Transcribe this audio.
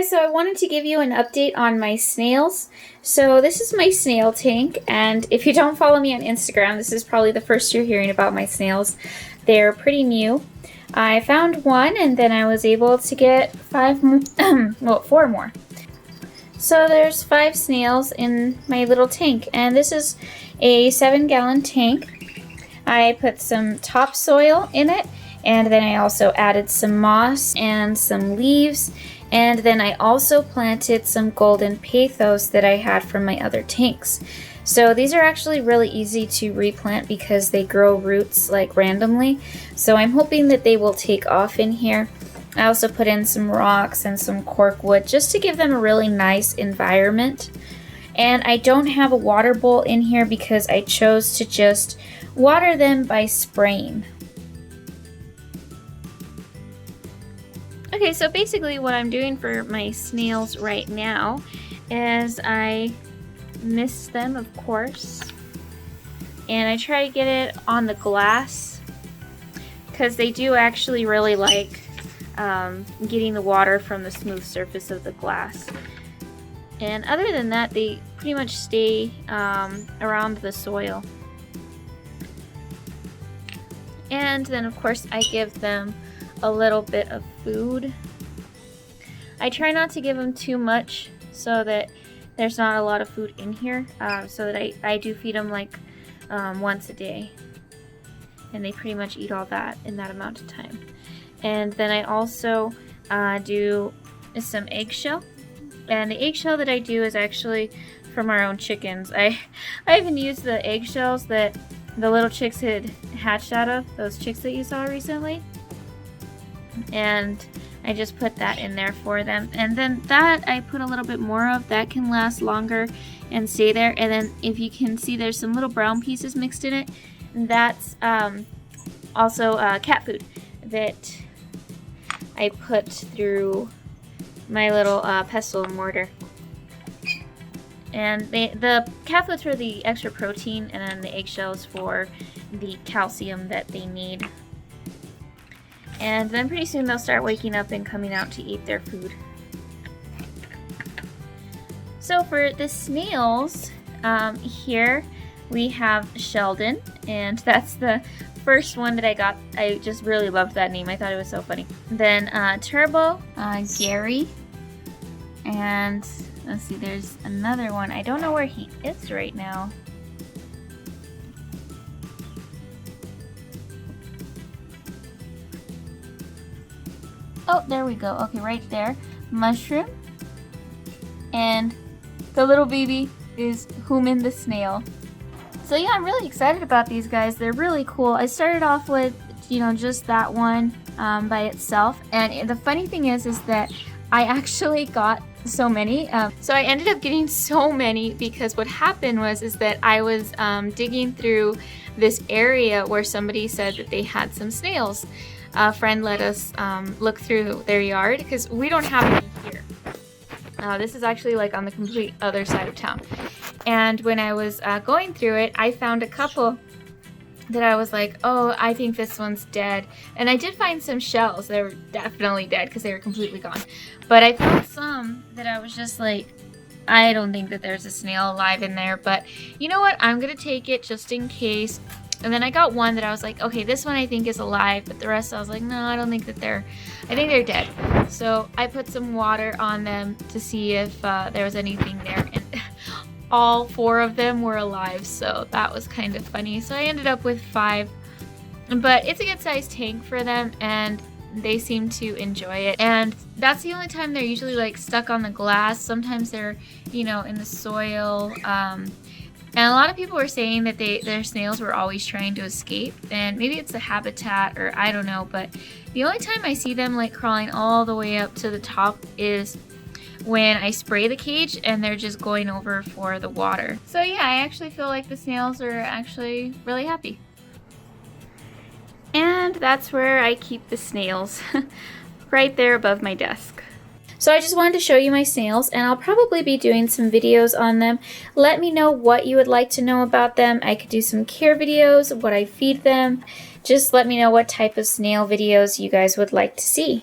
guys, so I wanted to give you an update on my snails. So this is my snail tank, and if you don't follow me on Instagram, this is probably the first you're hearing about my snails. They're pretty new. I found one, and then I was able to get 5 more, well, 4 more. So there's 5 snails in my little tank, and this is a 7-gallon tank. I put some topsoil in it, and then I also added some moss and some leaves. And then I also planted some golden pathos that I had from my other tanks. So these are actually really easy to replant because they grow roots like randomly. So I'm hoping that they will take off in here. I also put in some rocks and some cork wood just to give them a really nice environment. And I don't have a water bowl in here because I chose to just water them by spraying. Okay, so basically what I'm doing for my snails right now is I mist them, of course, and I try to get it on the glass because they do actually really like getting the water from the smooth surface of the glass. And other than that, they pretty much stay around the soil. And then of course I give them a little bit of food. I try not to give them too much so that there's not a lot of food in here, so that I do feed them like once a day, and they pretty much eat all that in that amount of time. And then I also do some eggshell, and the eggshell that I do is actually from our own chickens. I even used the eggshells that the little chicks had hatched out of, those chicks that you saw recently. And I just put that in there for them, and then that I put a little bit more of. That can last longer and stay there. And then if you can see, there's some little brown pieces mixed in it. That's also cat food that I put through my little pestle and mortar. And the cat food's for the extra protein, and then the eggshells for the calcium that they need. And then pretty soon they'll start waking up and coming out to eat their food. So for the snails, here we have Sheldon, and that's the first one that I got. I just really loved that name. I thought it was so funny. Then Turbo, Gary, and let's see, there's another one. I don't know where he is right now. Oh, there we go. Okay, right there. Mushroom. And the little baby is Human the snail. So yeah, I'm really excited about these guys. They're really cool. I started off with, just that one by itself. And the funny thing is that I actually got so many. So I ended up getting so many because what happened is that I was digging through this area where somebody said that they had some snails. A friend let us look through their yard because we don't have any here. This is actually like on the complete other side of town. And when I was going through it, I found a couple that I was like, oh, I think this one's dead. And I did find some shells that were definitely dead because they were completely gone. But I found some that I was just like, I don't think that there's a snail alive in there. But you know what? I'm going to take it just in case. And then I got one that I was like, okay, this one I think is alive, but the rest I was like, no, I don't think that I think they're dead. So I put some water on them to see if there was anything there, and all 4 of them were alive, so that was kind of funny. So I ended up with 5, but it's a good sized tank for them, and they seem to enjoy it. And that's the only time they're usually like stuck on the glass. Sometimes they're, in the soil. And a lot of people were saying that their snails were always trying to escape, and maybe it's the habitat or I don't know, but the only time I see them like crawling all the way up to the top is when I spray the cage and they're just going over for the water. So yeah, I actually feel like the snails are actually really happy. And that's where I keep the snails, right there above my desk. So I just wanted to show you my snails, and I'll probably be doing some videos on them. Let me know what you would like to know about them. I could do some care videos, what I feed them. Just let me know what type of snail videos you guys would like to see.